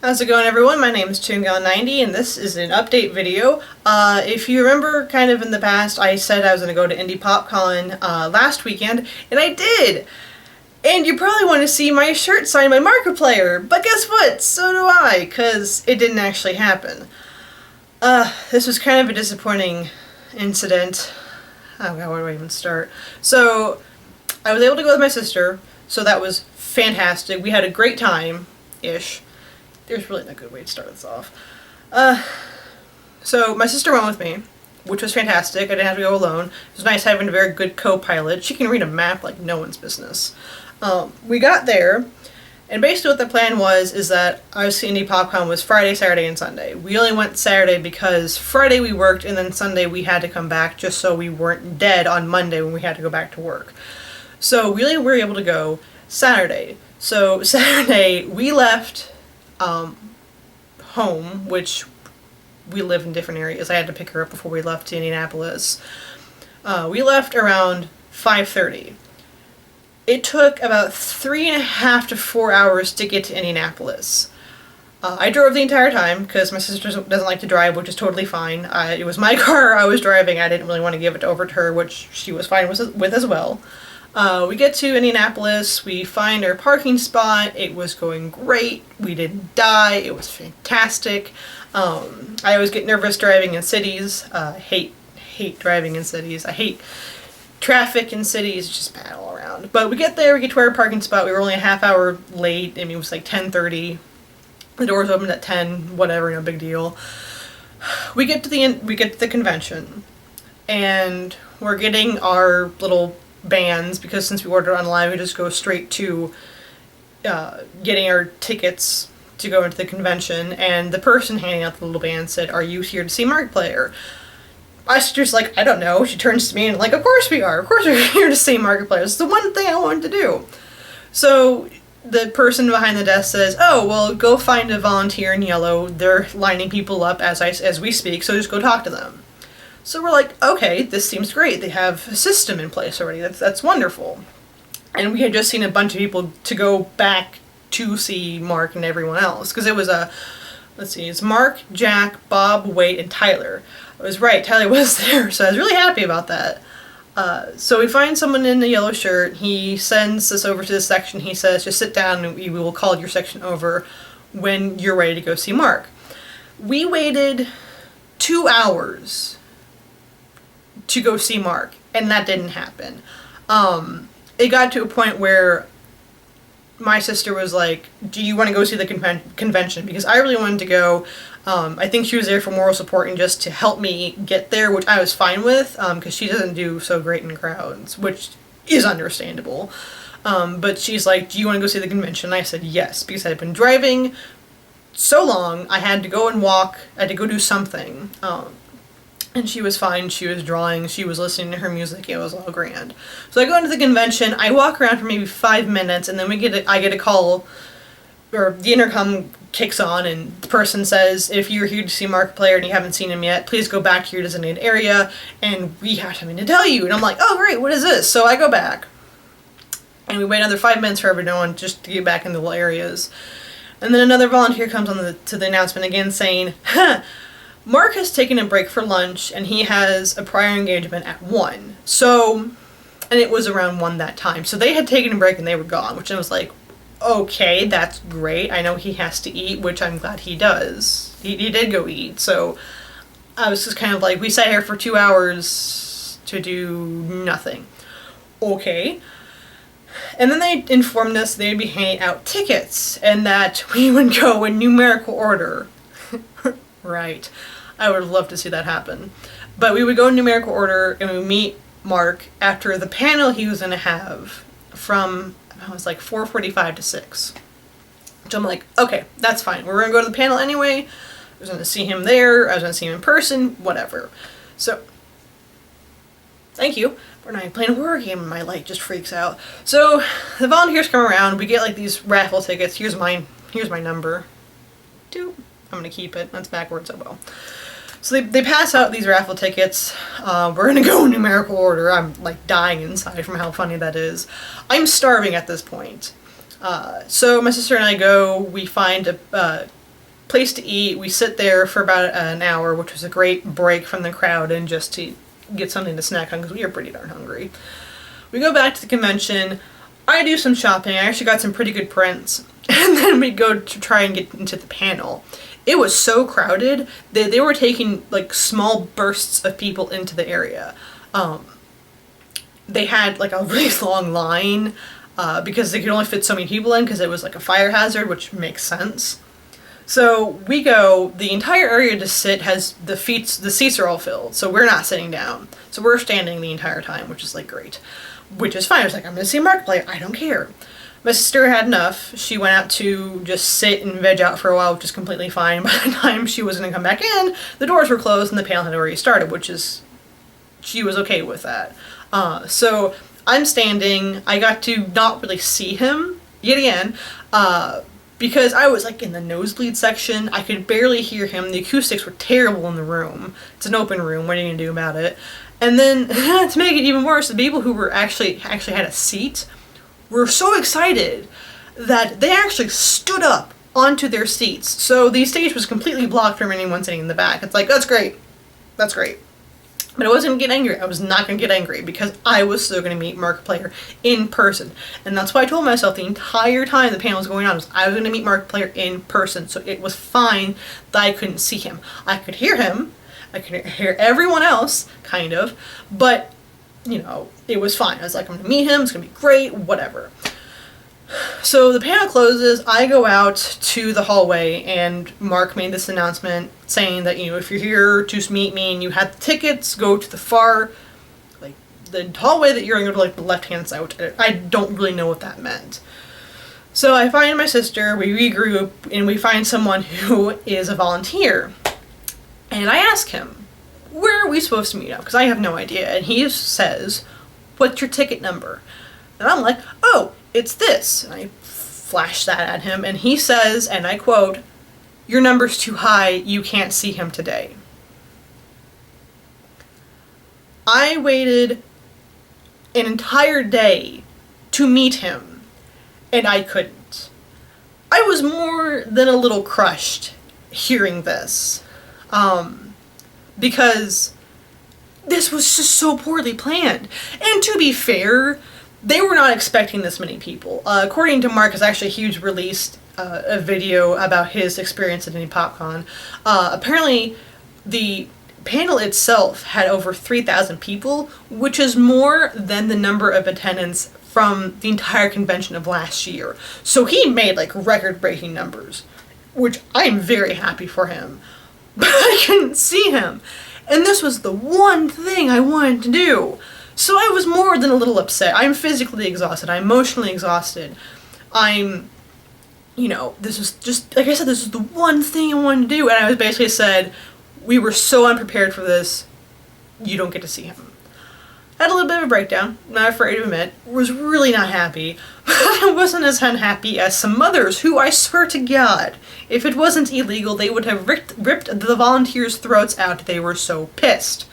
How's it going, everyone? My name is Toongal90 and this is an update video. If you remember kind of in the past, I said I was going to go to Indy PopCon last weekend, and I did! And you probably want to see my shirt signed by Markiplier, but guess what? So do I, because it didn't actually happen. This was kind of a disappointing incident. Oh god, where do I even start? So, I was able to go with my sister, so that was fantastic. We had a great time-ish. There's really not a good way to start this off. So my sister went with me, which was fantastic. I didn't have to go alone. It was nice having a very good co-pilot. She can read a map like no one's business. We got there, and basically what the plan was is that obviously Indy PopCon was Friday, Saturday, and Sunday. We only went Saturday because Friday we worked, and then Sunday we had to come back just so we weren't dead on Monday when we had to go back to work. So we only were able to go Saturday. So Saturday we left home, which we live in different areas. I had to pick her up before we left to Indianapolis. We left around 5:30. It took about 3.5 to 4 hours to get to Indianapolis. I drove the entire time because my sister doesn't like to drive, which is totally fine. It was my car I was driving. I didn't really want to give it over to her, which she was fine with as well. We get to Indianapolis, we find our parking spot, it was going great, we didn't die, it was fantastic. I always get nervous driving in cities, hate driving in cities, I hate traffic in cities, it's just bad all around. But we get there, we get to our parking spot, we were only a half hour late, I mean it was like 10:30, the doors opened at 10, whatever, no big deal. We get to the convention, and we're getting our little bands, because since we ordered online we just go straight to getting our tickets to go into the convention, and the person handing out the little band said, "Are you here to see Markiplier?" My sister's like, "I don't know." She turns to me and like, "Of course we are. Of course we're here to see Markiplier. It's the one thing I wanted to do." So the person behind the desk says, "Oh, well, go find a volunteer in yellow. They're lining people up as we speak, so just go talk to them." So we're like, okay, this seems great. They have a system in place already. That's wonderful. And we had just seen a bunch of people to go back to see Mark and everyone else. Because it was it's Mark, Jack, Bob, Wade, and Tyler. I was right, Tyler was there, so I was really happy about that. So we find someone in a yellow shirt. He sends us over to this section. He says, just sit down and we will call your section over when you're ready to go see Mark. We waited 2 hours to go see Mark, and that didn't happen. It got to a point where my sister was like, "Do you want to go see the convention?" Because I really wanted to go. I think she was there for moral support and just to help me get there, which I was fine with, because she doesn't do so great in crowds, which is understandable. But she's like, "Do you want to go see the convention?" And I said yes, because I had been driving so long, I had to go and walk, I had to go do something. And she was fine, she was drawing, she was listening to her music, it was all grand. So I go into the convention, I walk around for maybe 5 minutes, and then I get a call, or the intercom kicks on, and the person says, "If you're here to see Markiplier and you haven't seen him yet, please go back to your designated area, and we have something to tell you." And I'm like, "Oh great, what is this?" So I go back, and we wait another 5 minutes for everyone just to get back in the little areas. And then another volunteer comes on to the announcement again saying, Mark has taken a break for lunch, and he has a prior engagement at 1. So, and it was around 1 that time. So they had taken a break and they were gone, which I was like, okay, that's great. I know he has to eat, which I'm glad he does. He did go eat. So I was just kind of like, we sat here for 2 hours to do nothing. Okay. And then they informed us they'd be handing out tickets, and that we would go in numerical order. Right. I would have loved to see that happen. But we would go in numerical order and we would meet Mark after the panel he was going to have from, I was like 4:45 to 6. So I'm like, okay, that's fine. We're going to go to the panel anyway. I was going to see him there. I was going to see him in person. Whatever. So, thank you. We're not even playing a horror game and my light just freaks out. So, the volunteers come around. We get like these raffle tickets. Here's my number. Doop. I'm going to keep it. That's backwards, oh well. So they pass out these raffle tickets. We're going to go in numerical order. I'm like dying inside from how funny that is. I'm starving at this point. So my sister and I go, we find place to eat. We sit there for about an hour, which was a great break from the crowd and just to get something to snack on because we were pretty darn hungry. We go back to the convention. I do some shopping. I actually got some pretty good prints. And then we go to try and get into the panel. It was so crowded that they were taking like small bursts of people into the area. They had like a really long line because they could only fit so many people in because it was like a fire hazard, which makes sense. So we go, the entire area to sit has the seats are all filled, so we're not sitting down. So we're standing the entire time, which is like great. Which is fine. I was like, I'm gonna see Markiplier, I don't care. My sister had enough. She went out to just sit and veg out for a while, which is completely fine. By the time she was gonna come back in, the doors were closed and the panel had already started, which is, she was okay with that. So I'm standing, I got to not really see him, yet again, because I was like in the nosebleed section. I could barely hear him. The acoustics were terrible in the room. It's an open room, what are you gonna do about it? And then, to make it even worse, the people who were actually had a seat were so excited that they actually stood up onto their seats. So the stage was completely blocked from anyone sitting in the back. It's like, that's great. That's great. But I wasn't gonna get angry. I was not gonna get angry because I was still gonna meet Markiplier in person. And that's why I told myself the entire time the panel was going on was I was gonna meet Markiplier in person. So it was fine that I couldn't see him. I could hear him. I could hear everyone else, kind of, but, you know, it was fine. I was like, I'm gonna meet him, it's gonna be great, whatever. So the panel closes, I go out to the hallway, and Mark made this announcement saying that, you know, if you're here to meet me and you have the tickets, go to the far, like, the hallway that you're gonna go to, like, the left-hand side, which I don't really know what that meant. So I find my sister, we regroup, and we find someone who is a volunteer. And I ask him, where are we supposed to meet up? Because I have no idea. And he says, what's your ticket number? And I'm like, oh, it's this. And I flash that at him. And he says, and I quote, your number's too high. You can't see him today. I waited an entire day to meet him. And I couldn't. I was more than a little crushed hearing this. Because this was just so poorly planned. And to be fair, they were not expecting this many people. According to Mark, actually he's released a video about his experience at Indy PopCon. Apparently, the panel itself had over 3,000 people, which is more than the number of attendants from the entire convention of last year. So he made like record-breaking numbers, which I'm very happy for him. But I couldn't see him. And this was the one thing I wanted to do. So I was more than a little upset. I'm physically exhausted. I'm emotionally exhausted. I'm, you know, this was just, like I said, this was the one thing I wanted to do. And I was basically said, we were so unprepared for this, you don't get to see him. Had a little bit of a breakdown, not afraid to admit, was really not happy, but I wasn't as unhappy as some others who, I swear to God, if it wasn't illegal, they would have ripped the volunteers' throats out. They were so pissed.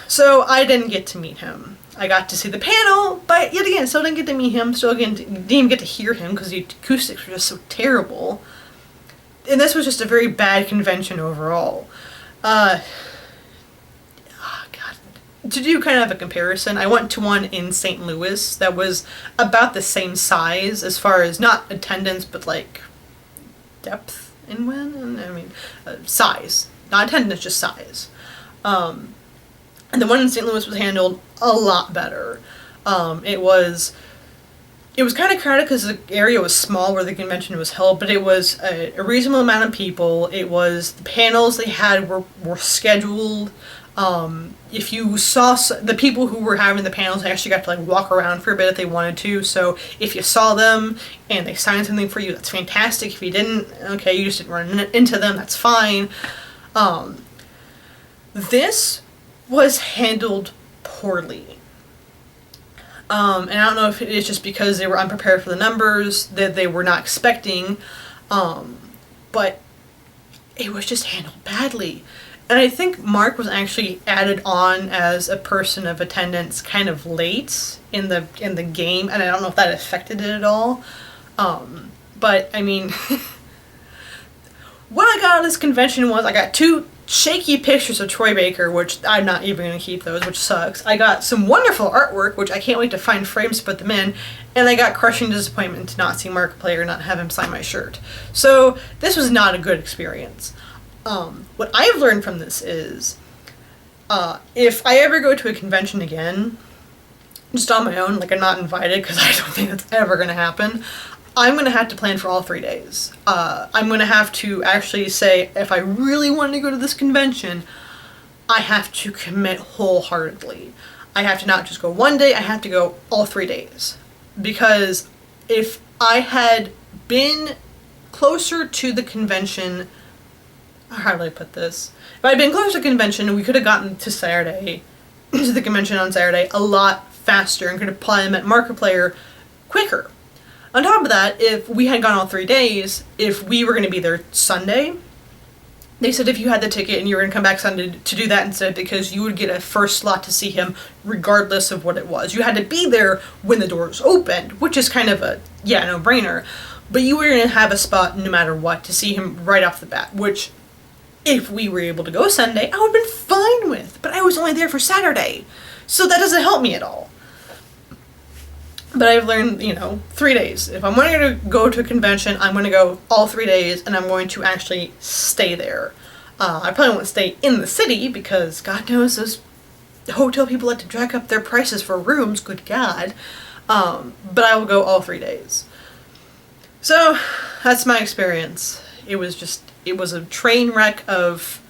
So I didn't get to meet him. I got to see the panel, but yet again, still didn't get to meet him, didn't even get to hear him because the acoustics were just so terrible. And this was just a very bad convention overall. To do kind of a comparison, I went to one in St. Louis that was about the same size as far as not attendance, but like depth in size. Not attendance, just size. And the one in St. Louis was handled a lot better. It was kind of crowded because the area was small where the convention was held, but it was a reasonable amount of people. It was, the panels they had were scheduled. If you saw the people who were having the panels, they actually got to like walk around for a bit if they wanted to. So if you saw them and they signed something for you, that's fantastic. If you didn't, okay, you just didn't run into them, that's fine. This was handled poorly. And I don't know if it's just because they were unprepared for the numbers that they were not expecting, but it was just handled badly. And I think Mark was actually added on as a person of attendance kind of late in the game, and I don't know if that affected it at all. But I mean, what I got at this convention was I got 2 shaky pictures of Troy Baker, which I'm not even going to keep those, which sucks. I got some wonderful artwork, which I can't wait to find frames to put them in, and I got crushing disappointment to not see Markiplier and not have him sign my shirt. So this was not a good experience. What I've learned from this is, if I ever go to a convention again, just on my own, like I'm not invited because I don't think that's ever going to happen, I'm going to have to plan for all 3 days. I'm going to have to actually say, if I really want to go to this convention, I have to commit wholeheartedly. I have to not just go one day, I have to go all 3 days. Because if I had been closer to the convention, how do I put this? If I had been closer to the convention, we could have gotten to Saturday, to the convention on Saturday, a lot faster and could have probably met Markiplier quicker. On top of that, if we had gone all 3 days, if we were going to be there Sunday, they said if you had the ticket and you were going to come back Sunday to do that instead, because you would get a first slot to see him regardless of what it was. You had to be there when the doors opened, which is kind of a, no-brainer. But you were going to have a spot no matter what to see him right off the bat, which if we were able to go Sunday, I would have been fine with. But I was only there for Saturday, so that doesn't help me at all. But I've learned, 3 days. If I'm going to go to a convention, I'm going to go all 3 days, and I'm going to actually stay there. I probably won't stay in the city, because God knows those hotel people like to jack up their prices for rooms, good God. But I will go all 3 days. So, that's my experience. It was a train wreck of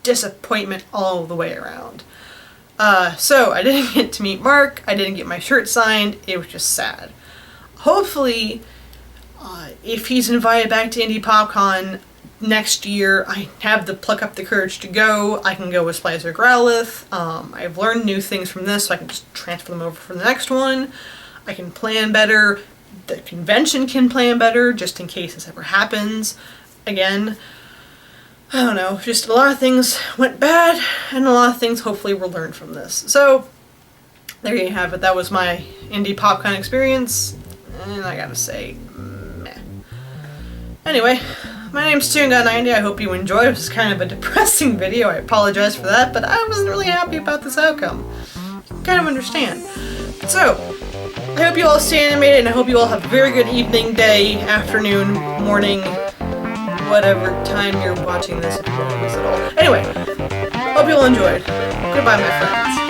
disappointment all the way around. So I didn't get to meet Mark, I didn't get my shirt signed, it was just sad. Hopefully, if he's invited back to Indy PopCon next year, I have the pluck up the courage to go. I can go with Splicer Growlith. I've learned new things from this, so I can just transfer them over for the next one. I can plan better. The convention can plan better, just in case this ever happens again. I don't know, just a lot of things went bad, and a lot of things hopefully were learned from this. So, there you have it. That was my Indie PopCon experience, and I gotta say, meh. Anyway, my name's TuneGuy90. I hope you enjoyed. It was kind of a depressing video. I apologize for that, but I wasn't really happy about this outcome. Kind of understand. So, I hope you all stay animated, and I hope you all have a very good evening, day, afternoon, morning, whatever time you're watching this, if you watch this at all. Anyway, hope you all enjoyed. Goodbye, my friends.